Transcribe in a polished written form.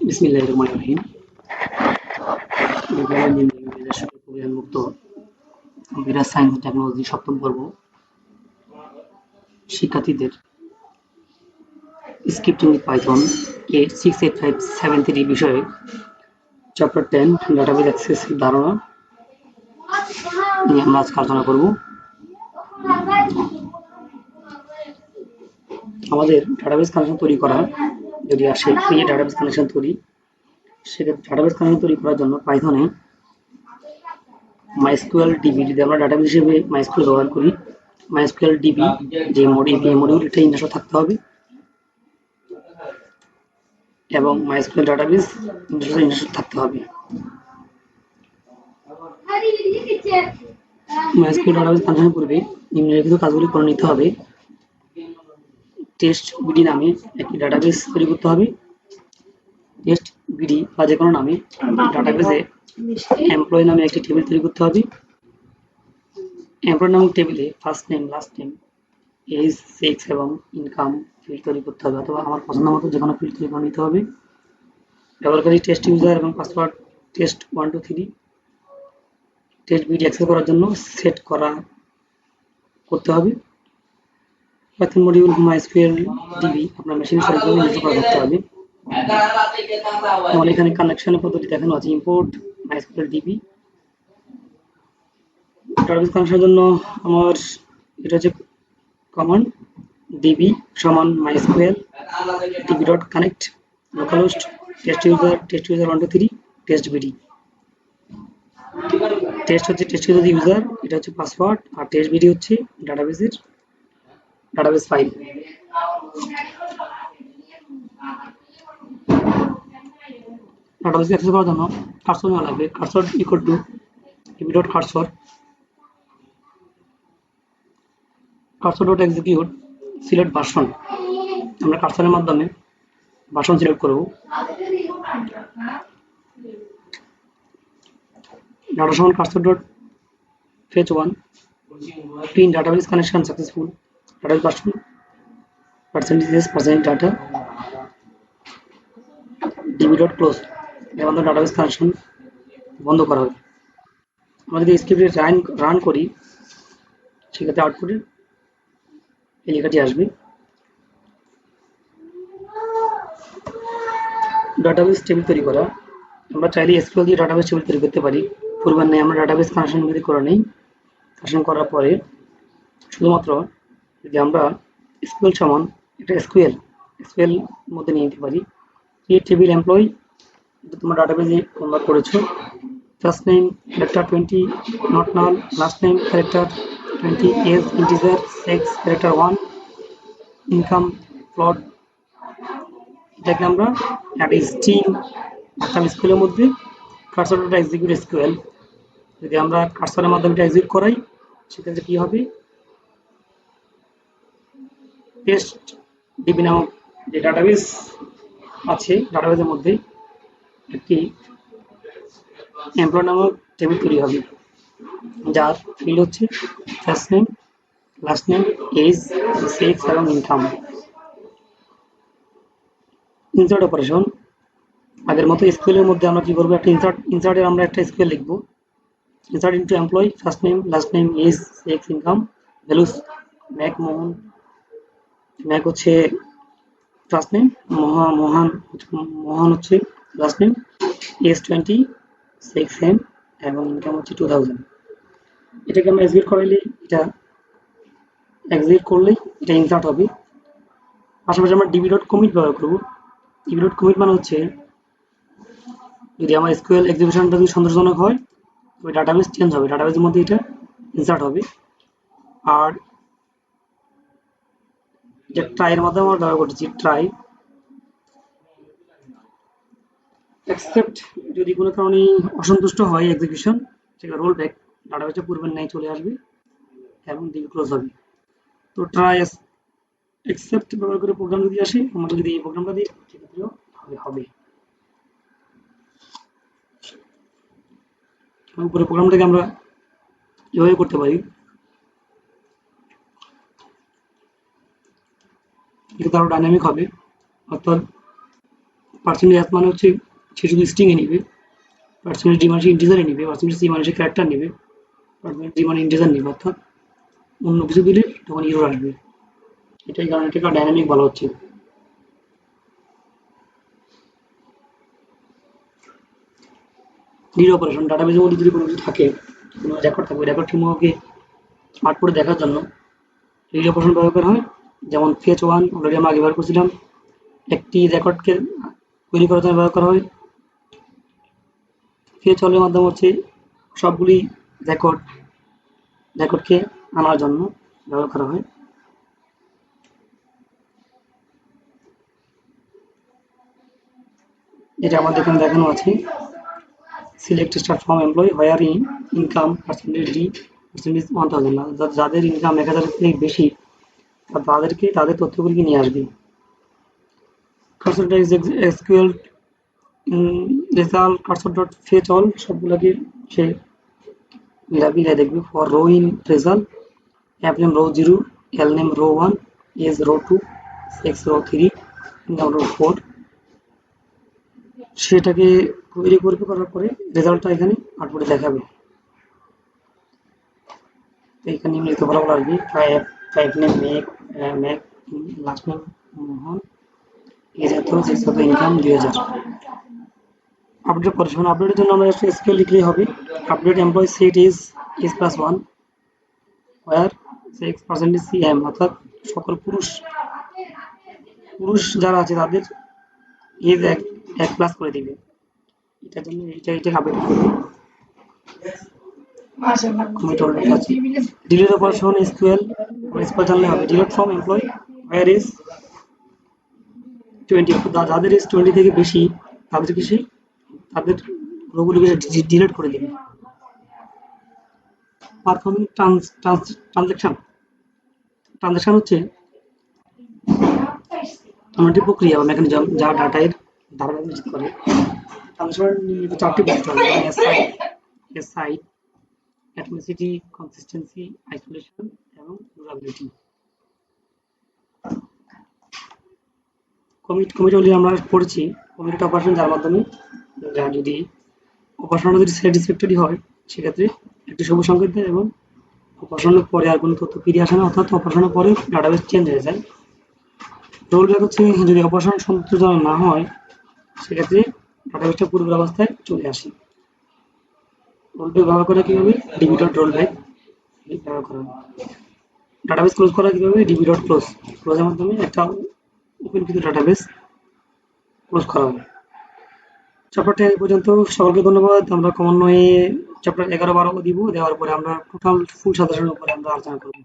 বিসমিল্লাহিররহমানিররহিম। বিজ্ঞান ইঞ্জিনিয়ারিং বিভাগের সাথে প্রবিধান মুক্ত কম্পিউটার সায়েন্স ও টেকনোলজি সপ্তম পর্ব শিক্ষার্থীদের স্ক্রিপ্টিং উইথ পাইথন এ 68573 বিষয়ে চ্যাপ্টার 10 ডাটাবেজ অ্যাক্সেস ধারণা নিয়ে আমরা আজকে আলোচনা করব। আমাদের ডাটাবেজ কানেকশন তৈরি করা যদি আসে এই ডাটাবেজ কানেকশন তৈরি সেক্ষেত্রে ডাটাবেজ কানেকশন তৈরি করার জন্য পাইথনে MySQL DB যদি আমরা ডাটাবেস হিসেবে MySQL ব্যবহার করি, MySQL DB যে মডিউল এটা ইনস্টল থাকতে হবে এবং MySQL ডাটাবেস ইনস্টল থাকতে হবে। MySQL ডাটাবেস কানেকশন করবে নিম্নলিখিত কাজগুলি করে নিতে হবে। টেস্ট বিডি নামে একটি ডাটাবেস তৈরি করতে হবে। টেস্ট বিডি বা যে কোনো নামে ডাটাবেসে এমপ্লয়ি নামে একটি টেবিল তৈরি করতে হবে। এমপ্লয়ি নামক টেবিলে first name, last name, age, sex এবং ইনকাম ফিল্ড তৈরি করতে হবে, অথবা আমার পছন্দ মতো যে কোনো ফিল্ড তৈরি করে নিতে হবে। ব্যবহারকারী টেস্ট ইউজার এবং password test 1 2 3 test BD access করার জন্য সেট করতে হবে। পাইথন মডিউল MySQL DB আপনার মেশিন সরাসরি ইনস্টল করা থাকতে হবে। আমার এখানে কানেকশনের পদ্ধতি দেখানো আছে। ইম্পোর্ট MySQL DB ডাটাবেস কানেকশনের জন্য আমার এটা হচ্ছে কমান্ড db সমান MySQL db.connect localhost test user 1 2 3 test bd। Test হচ্ছে টেস্ট ইউজার, এটা হচ্ছে পাসওয়ার্ড, আর টেস্ট বিডি হচ্ছে ডাটাবেস ফাইল। ডাটাবেস অ্যাক্সেস করার জন্য কার্সর নেওয়া লাগবে। Cursor equal to db.cursor cursor.execute select version. আমরা কার্সরের মাধ্যমে ভার্সন সিলেক্ট করব। ডাটা সমান cursor.fetch 1 print database connection successful database version %s %data db.close এর মাধ্যমে ডাটাবেস কানেকশন বন্ধ করা হবে। আমরা যদি স্ক্রিপ্টে রান করি সেক্ষেত্রে আউটপুটে এই লেখাটি আসবে। ডাটাবেস টেবিল তৈরি করা, আমরা চাইলে SQL দিয়ে ডাটাবেস টেবিল তৈরি করতে পারি। পূর্বের নেই আমরা ডাটাবেস কানেকশন যদি করে নেই, কানেকশন করার পরে শুধুমাত্র যদি আমরা SQL সমান একটা SQL মধ্যে নিয়ে নিতে পারি। এই টেবিল এমপ্লয়ি তোমরা ডাটাবেসে কনভার্ট করেছো। First name character 20 not null, last name character 20, age integer, sex character 1, income float. এটাকে আমরা একটা স্ট্রিং একটা স্কুলের মধ্যে কার্সরটা এক্সিকিউট SQL যদি আমরা কার্সরের মাধ্যমে এটা এক্সিকিউট করাই সেক্ষেত্রে কি হবে, টেস্ট ডিবি নামক যে ডাটাবেস আছে ডাটাবেসের মধ্যে একটি এমপ্লয় নামক টেবিল তৈরি হবে, যার ফিল্ড হচ্ছে first name, last name, age, sex এবং ইনকাম। ইনসার্ট অপারেশন আগের মতো SQL এর মধ্যে আমরা কি করব, একটা ইনসার্টের আমরা একটা SQL লিখব। Insert into employee first name, last name, age, sex, income, values Mac হচ্ছে ফার্স্ট নেম, মোহন হচ্ছে last name, age 20, sex M এবং ইনকাম হচ্ছে 2000। এটাকে আমরা এক্সিকিউট করলেই এটা ইনসার্ট হবে। পাশাপাশি আমরা db.commit ব্যবহার করব। db.commit মানে হচ্ছে যদি আমার SQL এক্সিকিউশনটা যদি সন্তোষজনক হয় তবে ডাটাবেস চেঞ্জ হবে, ডাটাবেসের মধ্যে এটা ইনসার্ট হবে। আর যে ট্রাইয়ের মাধ্যমে আমরা ব্যবহার করতেছি, ট্রাই এক্সেপ্ট যদি কোনো কারণে অসন্তুষ্ট হয় এক্সিকিউশন, সেটা রোল ব্যাক ডাটাবেসে পূর্বের ন্যায় চলে আসবে এবং ডিবি ক্লোজ হবে। তো ট্রাই এক্সেপ্ট ব্যবহার করে প্রোগ্রাম যদি আসে, আমরা যদি এই প্রোগ্রামটা দিই সেক্ষেত্রেও হবে। উপরে প্রোগ্রামটাকে আমরা এভাবে করতে পারি, এটা আরো ডাইনামিক হবে। অর্থাৎ পার্সেন্টেজ এস মানে হচ্ছে সে শুধু স্ট্রিং এ নিবে, পার্সেন্টেজ ডি মানে সে ইন্টিজারে নিবে, পার্সেন্টেজ সি মানে সে ক্যারেক্টার নিবে, পার্সেন্টেজ ডি মানে ইন্টিজার নিবে, অর্থাৎ অন্য কিছু দিলে তখন ইরর আসবে। এটাই কারণে এটাকে ডাইনামিক বলা হচ্ছে। রিড অপারেশন, ডাটাবেজের মধ্যে যদি কোনো কিছু থাকে, কোনো রেকর্ড থাকবে, রেকর্ড সমূহকে আউটপুটে দেখার জন্য রিড অপারেশন ব্যবহার করা হয়। যেমন ফেচ ওয়ান অলরেডি আমরা আগে ব্যবহার করছিলাম, একটি রেকর্ডকে তৈরি করার জন্য ব্যবহার করা হয়। ফেচ অলের মাধ্যমে হচ্ছে সবগুলি রেকর্ড রেকর্ডকে আনার জন্য ব্যবহার করা হয়। এটা আমাদের এখানে দেখানো আছে, select start from employee where income percentage D percentage 1000, যাদের ইনকাম 1000 থেকে বেশি তাদেরকে তাদের তথ্যগুলিকে নিয়ে আসবে। Cursor SQL result cursor dot fetch all সবগুলোকে সে মিলাই দেখবে। For row in result f name row 0, l name row 1, age row 2, sex row 3, income row 4। সেটাকে কোয়েরি করবে, করার পরে রেজাল্টটা এখানে আউটপুটে দেখাবে। তো এখানে নিম্নলিখিত ফলাফল আসবে। Five name make, last name Mohan, age এত, সেক্স এত, ইনকাম 2000। আপডেট পরিষেবা আপডেটের জন্য আমরা এসকিউএল লিখলেই হবে। Update employee set is plus 1 where sex percentage CM, অর্থাৎ সকল পুরুষ পুরুষ যারা আছে তাদের এজ এক প্লাস করে দিবে। এটার জন্য এটা আপডেট করবে। কমিট অলরেডি আছে। ডিলিট অপারেশন এসকিউএল এসকিউএল জানলে হবে। Delete from employee where is 20, যাদের এজ 20 থেকে বেশি তাদেরকে সে তাদের রোগুলিকে ডিলিট করে দিবে। পারফর্মিং ট্রানজাকশন, ট্রানজাকশন হচ্ছে এমন একটি প্রক্রিয়া বা মেকানিজম যা ডাটার ধারণা নিশ্চিত করে। ট্রানজাকশনের নিম্নলিখিত চারটি বৈশিষ্ট্য আছে, যেমন এসআই, অ্যাটমিসিটি, কনসিস্টেন্সি, আইসোলেশন এবং ডিউরাবিলিটি। কমিট অলরেডি আমরা পড়েছি। কমিট অপারেশন যার মাধ্যমে যদি অপারেশনটা যদি স্যাটিসফ্যাক্টরি হয় সেক্ষেত্রে একটি সবুজ সংকেত দেয় এবং অপারেশনের পরে আর কোনো তথ্য ফিরে আসে না, অর্থাৎ অপারেশনের পরে ডাটাবেস চেঞ্জ হয়ে যায়। রোল ব্যাক হচ্ছে যদি অপারেশন সন্তোষজনক না হয় সেক্ষেত্রে ডাটাবেসটা পূর্বের অবস্থায় চলে আসে। রোল ব্যাক ব্যবহার করা কিভাবে? ডিবি ডট রোল ব্যাক ব্যবহার করা হয়। ডাটাবেস ক্লোজ করা কিভাবে? ডিবি ডট ক্লোজ, ক্লোজের মাধ্যমে একটা ওপেনকৃত ডাটাবেস ক্লোজ করা হয়। চ্যাপ্টারটা এই পর্যন্ত। সকলকে ধন্যবাদ। আমরা ক্রমান্বয়ে চ্যাপ্টার 11-12 দিব, দেওয়ার পরে আমরা টোটাল ফুল সাজেশনের উপরে আমরা আলোচনা করব।